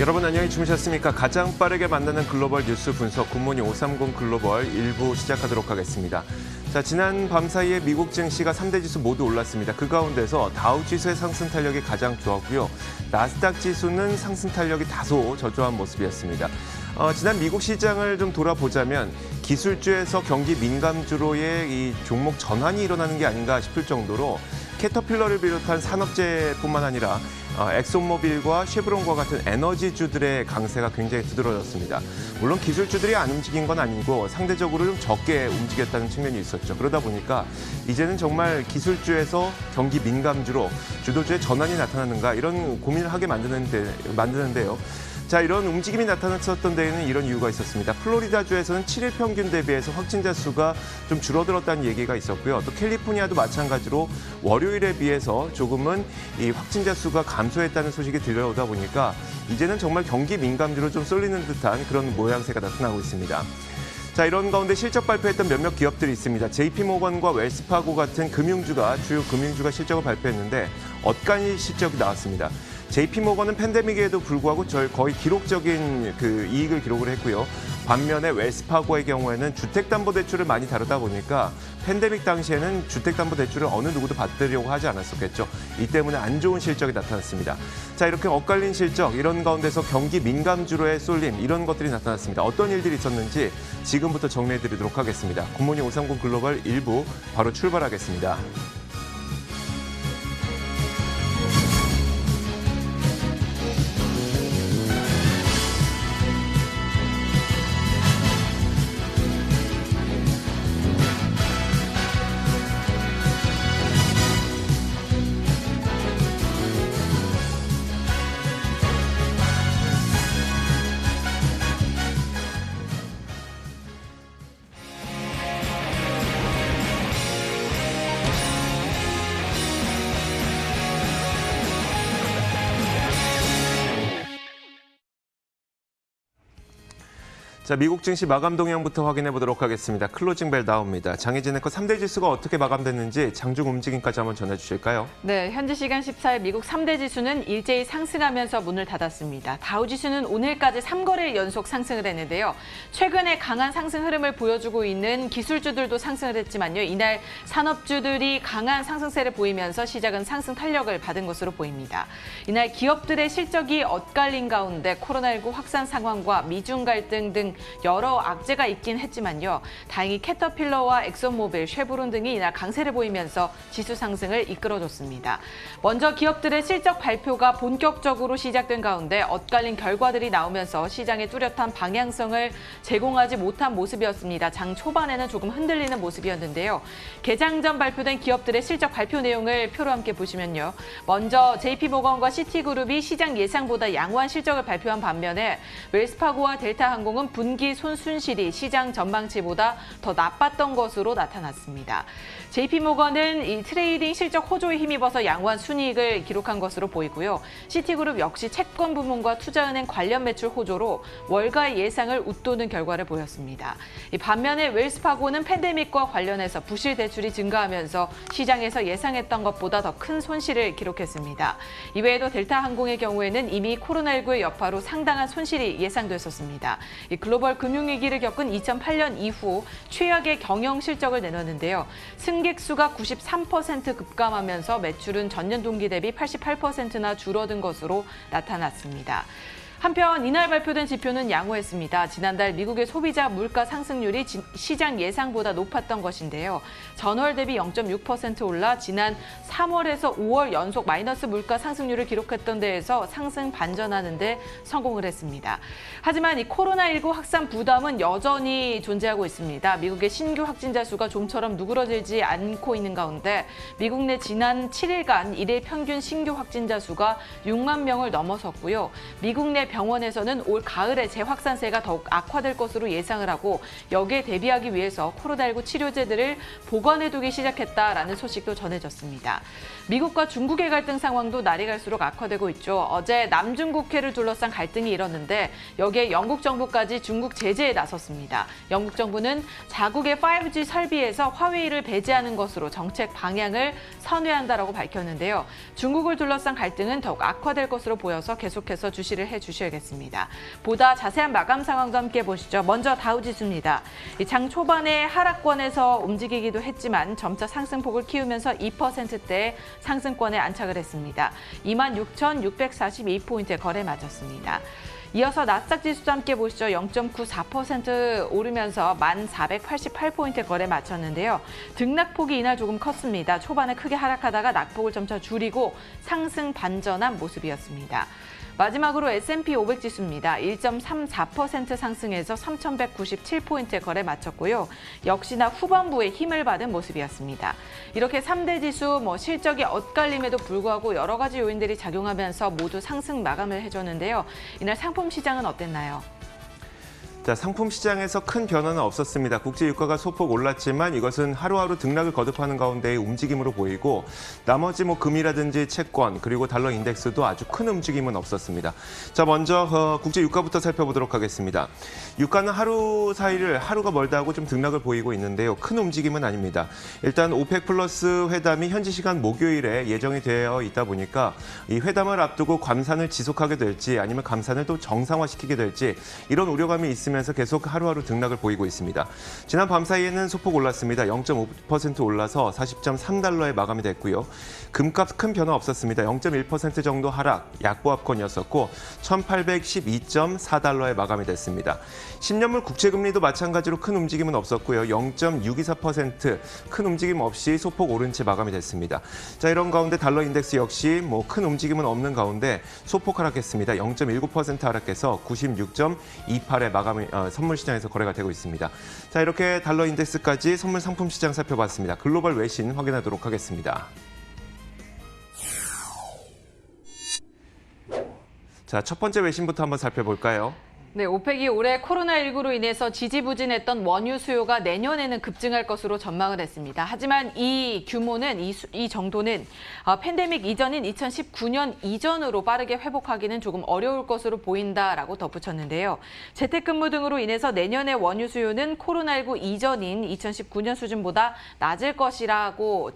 여러분 안녕히 주무셨습니까? 가장 빠르게 만나는 글로벌 뉴스 분석 굿모닝 530 글로벌 1부 시작하도록 하겠습니다. 자, 지난 밤 사이에 미국 증시가 3대 지수 모두 올랐습니다. 그 가운데서 다우 지수의 상승 탄력이 가장 좋았고요. 나스닥 지수는 상승 탄력이 다소 저조한 모습이었습니다. 지난 미국 시장을 좀 돌아보자면 기술주에서 경기 민감주로의 이 종목 전환이 일어나는 게 아닌가 싶을 정도로 캐터필러를 비롯한 산업재뿐만 아니라 엑소모빌과 쉐브론과 같은 에너지주들의 강세가 굉장히 두드러졌습니다. 물론 기술주들이 안 움직인 건 아니고 상대적으로 좀 적게 움직였다는 측면이 있었죠. 그러다 보니까 이제는 정말 기술주에서 경기 민감주로 주도주의 전환이 나타나는가 이런 고민을 하게 만드는데요. 자, 이런 움직임이 나타났었던 데에는 이런 이유가 있었습니다. 플로리다주에서는 7일 평균 대비해서 확진자 수가 좀 줄어들었다는 얘기가 있었고요. 또 캘리포니아도 마찬가지로 월요일에 비해서 조금은 이 확진자 수가 감소했다는 소식이 들려오다 보니까 이제는 정말 경기 민감주로 좀 쏠리는 듯한 그런 모양새가 나타나고 있습니다. 자, 이런 가운데 실적 발표했던 몇몇 기업들이 있습니다. JP모건과 웰스파고 같은 주요 금융주가 실적을 발표했는데 엇갈린 실적이 나왔습니다. JP모건은 팬데믹에도 불구하고 거의 기록적인 이익을 기록을 했고요. 반면에 웰스파고의 경우에는 주택담보대출을 많이 다루다 보니까 팬데믹 당시에는 주택담보대출을 어느 누구도 받으려고 하지 않았었겠죠. 이 때문에 안 좋은 실적이 나타났습니다. 자, 이렇게 엇갈린 실적, 이런 가운데서 경기 민감주로의 쏠림, 이런 것들이 나타났습니다. 어떤 일들이 있었는지 지금부터 정리해드리도록 하겠습니다. 굿모닝 530 글로벌 1부 바로 출발하겠습니다. 자, 미국 증시 마감 동향부터 확인해 보도록 하겠습니다. 클로징 벨 나옵니다. 장혜진의 3대 지수가 어떻게 마감됐는지 장중 움직임까지 한번 전해주실까요? 네, 현지 시간 14일 미국 3대 지수는 일제히 상승하면서 문을 닫았습니다. 다우 지수는 오늘까지 3거래일 연속 상승을 했는데요. 최근에 강한 상승 흐름을 보여주고 있는 기술주들도 상승을 했지만요. 이날 산업주들이 강한 상승세를 보이면서 시작은 상승 탄력을 받은 것으로 보입니다. 이날 기업들의 실적이 엇갈린 가운데 코로나19 확산 상황과 미중 갈등 등 여러 악재가 있긴 했지만요. 다행히 캐터필러와 엑소모빌, 쉐브론 등이 이날 강세를 보이면서 지수 상승을 이끌어줬습니다. 먼저 기업들의 실적 발표가 본격적으로 시작된 가운데 엇갈린 결과들이 나오면서 시장에 뚜렷한 방향성을 제공하지 못한 모습이었습니다. 장 초반에는 조금 흔들리는 모습이었는데요. 개장 전 발표된 기업들의 실적 발표 내용을 표로 함께 보시면요. 먼저 JP모건과 시티그룹이 시장 예상보다 양호한 실적을 발표한 반면에 웰스파고와 델타항공은 분기 손순실이 시장 전망치보다 더 나빴던 것으로 나타났습니다. JP모건은 이 트레이딩 실적 호조에 힘입어서 양호한 순이익을 기록한 것으로 보이고요. 시티그룹 역시 채권 부문과 투자은행 관련 매출 호조로 월가 예상을 웃도는 결과를 보였습니다. 반면에 웰스파고는 팬데믹과 관련해서 부실 대출이 증가하면서 시장에서 예상했던 것보다 더 큰 손실을 기록했습니다. 이외에도 델타항공의 경우에는 이미 코로나19의 여파로 상당한 손실이 예상됐었습니다. 글로벌 금융위기를 겪은 2008년 이후 최악의 경영 실적을 내놨는데요. 승객 수가 93% 급감하면서 매출은 전년 동기 대비 88%나 줄어든 것으로 나타났습니다. 한편 이날 발표된 지표는 양호했습니다. 지난달 미국의 소비자 물가 상승률이 시장 예상보다 높았던 것인데요. 전월 대비 0.6% 올라 지난 3월에서 5월 연속 마이너스 물가 상승률을 기록했던 데에서 상승 반전하는 데 성공을 했습니다. 하지만 이 코로나19 확산 부담은 여전히 존재하고 있습니다. 미국의 신규 확진자 수가 좀처럼 누그러들지 않고 있는 가운데 미국 내 지난 7일간 일일 평균 신규 확진자 수가 6만 명을 넘어섰고요. 미국 내 병원에서는 올 가을에 재확산세가 더욱 악화될 것으로 예상을 하고 여기에 대비하기 위해서 코로나19 치료제들을 보관해두기 시작했다라는 소식도 전해졌습니다. 미국과 중국의 갈등 상황도 날이 갈수록 악화되고 있죠. 어제 남중국해를 둘러싼 갈등이 일었는데 여기에 영국 정부까지 중국 제재에 나섰습니다. 영국 정부는 자국의 5G 설비에서 화웨이를 배제하는 것으로 정책 방향을 선회한다라고 밝혔는데요. 중국을 둘러싼 갈등은 더욱 악화될 것으로 보여서 계속해서 주시를 해주셔야 보셔야겠습니다. 보다 자세한 마감 상황도 함께 보시죠. 먼저 다우지수입니다. 장 초반에 하락권에서 움직이기도 했지만 점차 상승폭을 키우면서 2%대 상승권에 안착을 했습니다. 26,642포인트에 거래 마쳤습니다. 이어서 나스닥 지수도 함께 보시죠. 0.94% 오르면서 1,488포인트에 거래 마쳤는데요. 등락폭이 이날 조금 컸습니다. 초반에 크게 하락하다가 낙폭을 점차 줄이고 상승 반전한 모습이었습니다. 마지막으로 S&P 500 지수입니다. 1.34% 상승해서 3,197포인트에 거래 마쳤고요. 역시나 후반부에 힘을 받은 모습이었습니다. 이렇게 3대 지수 실적이 엇갈림에도 불구하고 여러 가지 요인들이 작용하면서 모두 상승 마감을 해줬는데요. 이날 상품 시장은 어땠나요? 자, 상품 시장에서 큰 변화는 없었습니다. 국제 유가가 소폭 올랐지만 이것은 하루하루 등락을 거듭하는 가운데의 움직임으로 보이고 나머지 금이라든지 채권 그리고 달러 인덱스도 아주 큰 움직임은 없었습니다. 자, 먼저 국제 유가부터 살펴보도록 하겠습니다. 유가는 하루 사이를 하루가 멀다 하고 좀 등락을 보이고 있는데요. 큰 움직임은 아닙니다. 일단 오펙 플러스 회담이 현지 시간 목요일에 예정이 되어 있다 보니까 이 회담을 앞두고 감산을 지속하게 될지 아니면 감산을 또 정상화시키게 될지 이런 우려감이 있습니다. 면서 계속 하루하루 등락을 보이고 있습니다. 지난 밤 사이에는 소폭 올랐습니다. 0.5% 올라서 40.3달러에 마감이 됐고요. 금값 큰 변화 없었습니다. 0.1% 정도 하락, 약보합권이었었고 1,812.4달러에 마감이 됐습니다. 10년물 국채금리도 마찬가지로 큰 움직임은 없었고요. 0.624% 큰 움직임 없이 소폭 오른 채 마감이 됐습니다. 자, 이런 가운데 달러 인덱스 역시 큰 움직임은 없는 가운데 소폭 하락했습니다. 0.19% 하락해서 96.28에 마감이 선물 시장에서 거래가 되고 있습니다. 자, 이렇게 달러 인덱스까지 선물 상품 시장 살펴봤습니다. 글로벌 외신 확인하도록 하겠습니다. 자, 첫 번째 외신부터 한번 살펴볼까요? 네, 오펙이 올해 코로나19로 인해서 지지부진했던 원유 수요가 내년에는 급증할 것으로 전망을 했습니다. 하지만 이 규모는, 이 정도는 팬데믹 이전인 2019년 이전으로 빠르게 회복하기는 조금 어려울 것으로 보인다라고 덧붙였는데요. 재택근무 등으로 인해서 내년의 원유 수요는 코로나19 이전인 2019년 수준보다 낮을 것이라고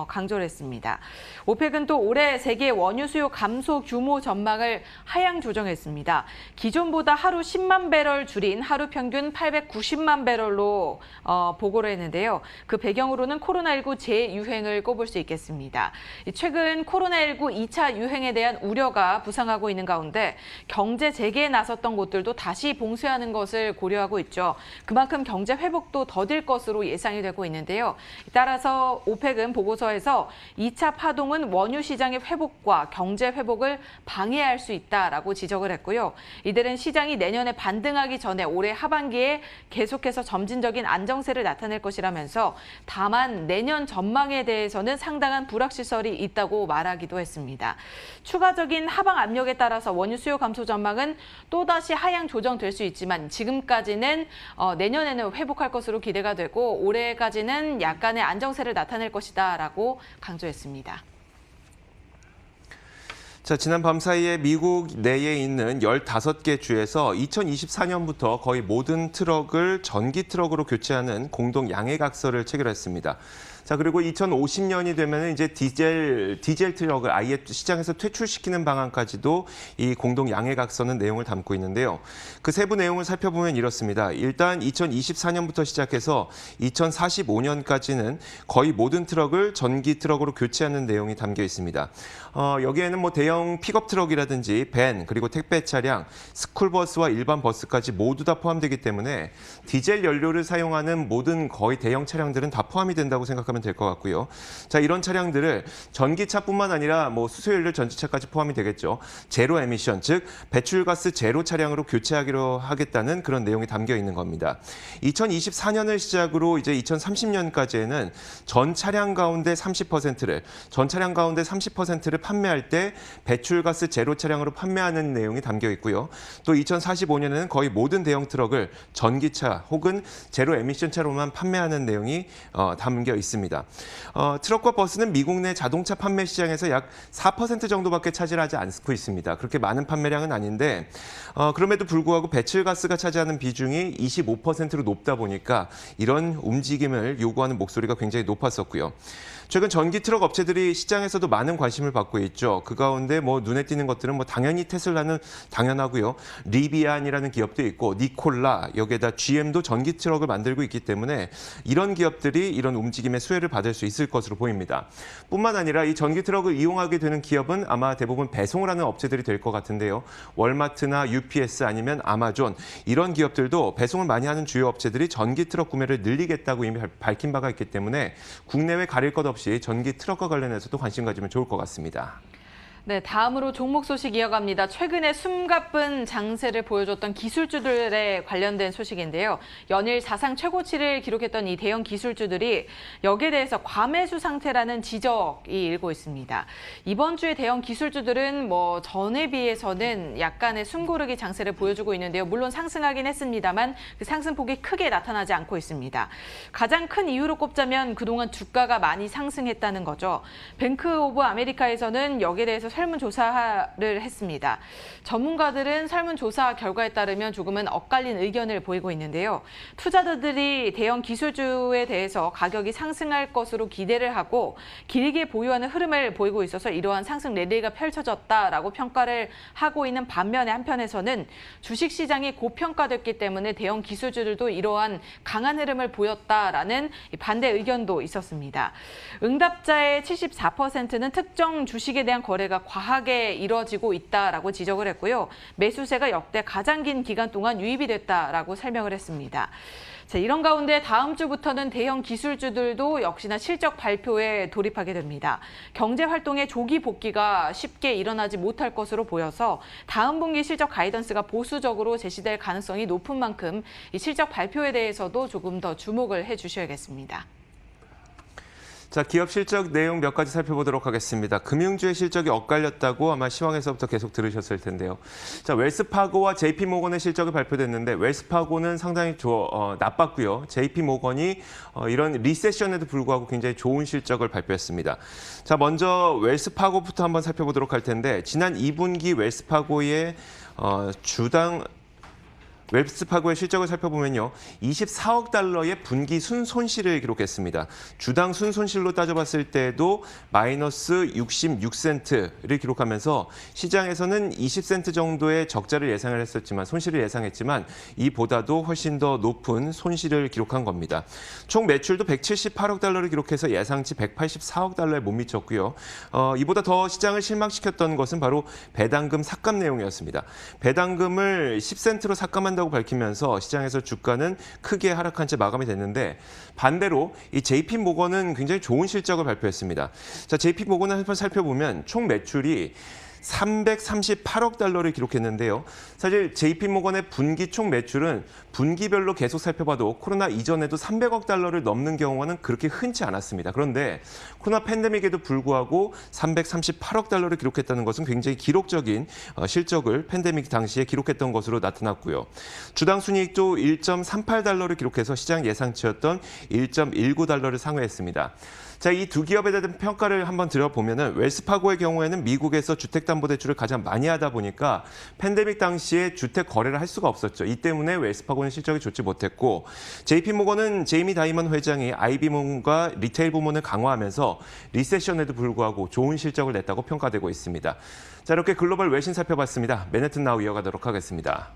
강조를 했습니다. 오펙은 또 올해 세계 원유 수요 감소 규모 전망을 하향 조정했습니다. 기존보다 하루 10만 배럴 줄인 하루 평균 890만 배럴로 보고를 했는데요. 그 배경으로는 코로나19 재유행을 꼽을 수 있겠습니다. 최근 코로나19 2차 유행에 대한 우려가 부상하고 있는 가운데 경제 재개에 나섰던 곳들도 다시 봉쇄하는 것을 고려하고 있죠. 그만큼 경제 회복도 더딜 것으로 예상이 되고 있는데요. 따라서 오펙은 보고서에서 2차 파동은 원유 시장의 회복과 경제 회복을 방해할 수 있다라고 지적을 했고요. 이들은 시장이 내년에 반등하기 전에 올해 하반기에 계속해서 점진적인 안정세를 나타낼 것이라면서 다만 내년 전망에 대해서는 상당한 불확실성이 있다고 말하기도 했습니다. 추가적인 하방 압력에 따라서 원유 수요 감소 전망은 또다시 하향 조정될 수 있지만 지금까지는 내년에는 회복할 것으로 기대가 되고 올해까지는 약간의 안정세를 나타낼 것이다라고 강조했습니다. 자, 지난 밤 사이에 미국 내에 있는 15개 주에서 2024년부터 거의 모든 트럭을 전기 트럭으로 교체하는 공동 양해각서를 체결했습니다. 자, 그리고 2050년이 되면 이제 디젤 트럭을 아예 시장에서 퇴출시키는 방안까지도 이 공동 양해각서는 내용을 담고 있는데요. 그 세부 내용을 살펴보면 이렇습니다. 일단 2024년부터 시작해서 2045년까지는 거의 모든 트럭을 전기 트럭으로 교체하는 내용이 담겨 있습니다. 여기에는 대형 픽업 트럭이라든지 밴, 그리고 택배 차량, 스쿨버스와 일반 버스까지 모두 다 포함되기 때문에 디젤 연료를 사용하는 모든 거의 대형 차량들은 다 포함이 된다고 생각하면 될 것 같고요. 자, 이런 차량들을 전기차뿐만 아니라 수소연료 전기차까지 포함이 되겠죠. 제로 에미션, 즉 배출가스 제로 차량으로 교체하기로 하겠다는 그런 내용이 담겨 있는 겁니다. 2024년을 시작으로 이제 2030년까지에는 전 차량 가운데 30%를 판매할 때 배출가스 제로 차량으로 판매하는 내용이 담겨 있고요. 또 2045년에는 거의 모든 대형 트럭을 전기차 혹은 제로 에미션 차로만 판매하는 내용이 담겨 있습니다. 트럭과 버스는 미국 내 자동차 판매 시장에서 약 4% 정도밖에 차지하지 않고 있습니다. 그렇게 많은 판매량은 아닌데 그럼에도 불구하고 배출가스가 차지하는 비중이 25%로 높다 보니까 이런 움직임을 요구하는 목소리가 굉장히 높았었고요. 최근 전기 트럭 업체들이 시장에서도 많은 관심을 받고 있죠. 그 가운데 눈에 띄는 것들은 당연히 테슬라는 당연하고요. 리비안이라는 기업도 있고 니콜라, 여기에다 GM도 전기 트럭을 만들고 있기 때문에 이런 기업들이 이런 움직임의 수혜를 받을 수 있을 것으로 보입니다. 뿐만 아니라 이 전기 트럭을 이용하게 되는 기업은 아마 대부분 배송을 하는 업체들이 될 것 같은데요. 월마트나 UPS 아니면 아마존 이런 기업들도 배송을 많이 하는 주요 업체들이 전기 트럭 구매를 늘리겠다고 이미 밝힌 바가 있기 때문에 국내외 가릴 것 없이 전기 트럭과 관련해서도 관심 가지면 좋을 것 같습니다. 네, 다음으로 종목 소식 이어갑니다. 최근에 숨가쁜 장세를 보여줬던 기술주들에 관련된 소식인데요. 연일 사상 최고치를 기록했던 이 대형 기술주들이 여기에 대해서 과매수 상태라는 지적이 일고 있습니다. 이번 주에 대형 기술주들은 전에 비해서는 약간의 숨고르기 장세를 보여주고 있는데요. 물론 상승하긴 했습니다만 그 상승폭이 크게 나타나지 않고 있습니다. 가장 큰 이유로 꼽자면 그동안 주가가 많이 상승했다는 거죠. 뱅크 오브 아메리카에서는 여기에 대해서 설문조사를 했습니다. 전문가들은 설문조사 결과에 따르면 조금은 엇갈린 의견을 보이고 있는데요. 투자자들이 대형 기술주에 대해서 가격이 상승할 것으로 기대를 하고 길게 보유하는 흐름을 보이고 있어서 이러한 상승 랠리가 펼쳐졌다라고 평가를 하고 있는 반면에 한편에서는 주식시장이 고평가됐기 때문에 대형 기술주들도 이러한 강한 흐름을 보였다라는 반대 의견도 있었습니다. 응답자의 74%는 특정 주식에 대한 거래가 과하게 이뤄지고 있다라고 지적을 했고요. 매수세가 역대 가장 긴 기간 동안 유입이 됐다라고 설명을 했습니다. 자, 이런 가운데 다음 주부터는 대형 기술주들도 역시나 실적 발표에 돌입하게 됩니다. 경제 활동의 조기 복귀가 쉽게 일어나지 못할 것으로 보여서 다음 분기 실적 가이던스가 보수적으로 제시될 가능성이 높은 만큼 이 실적 발표에 대해서도 조금 더 주목을 해주셔야겠습니다. 자, 기업 실적 내용 몇 가지 살펴보도록 하겠습니다. 금융주의 실적이 엇갈렸다고 아마 시황에서부터 계속 들으셨을 텐데요. 자, 웰스파고와 JP모건의 실적이 발표됐는데 웰스파고는 상당히 나빴고요. JP모건이 이런 리세션에도 불구하고 굉장히 좋은 실적을 발표했습니다. 자, 먼저 웰스파고부터 한번 살펴보도록 할 텐데 지난 2분기 웰스파고의 웰스파고의 실적을 살펴보면요. 24억 달러의 분기 순손실을 기록했습니다. 주당 순손실로 따져봤을 때도 마이너스 66센트를 기록하면서 시장에서는 20센트 정도의 적자를 예상을 했었지만 손실을 예상했지만 이보다도 훨씬 더 높은 손실을 기록한 겁니다. 총 매출도 178억 달러를 기록해서 예상치 184억 달러에 못 미쳤고요. 이보다 더 시장을 실망시켰던 것은 바로 배당금 삭감 내용이었습니다. 배당금을 10센트로 삭감한 다고 밝히면서 시장에서 주가는 크게 하락한 채 마감이 됐는데 반대로 이 JP모건은 굉장히 좋은 실적을 발표했습니다. 자, JP모건을 한번 살펴보면 총 매출이 338억 달러를 기록했는데요. 사실 JP모건의 분기 총 매출은 분기별로 계속 살펴봐도 코로나 이전에도 300억 달러를 넘는 경우는 그렇게 흔치 않았습니다. 그런데 코로나 팬데믹에도 불구하고 338억 달러를 기록했다는 것은 굉장히 기록적인 실적을 팬데믹 당시에 기록했던 것으로 나타났고요. 주당 순이익도 1.38달러를 기록해서 시장 예상치였던 1.19달러를 상회했습니다. 자, 이 두 기업에 대한 평가를 한번 들어보면은 웰스파고의 경우에는 미국에서 주택담보대출을 가장 많이 하다 보니까 팬데믹 당시에 주택 거래를 할 수가 없었죠. 이 때문에 웰스파고는 실적이 좋지 못했고 JP모건은 제이미 다이먼 회장이 IB몬과 리테일 부문을 강화하면서 리세션에도 불구하고 좋은 실적을 냈다고 평가되고 있습니다. 자, 이렇게 글로벌 외신 살펴봤습니다. 맨해튼 나우 이어가도록 하겠습니다.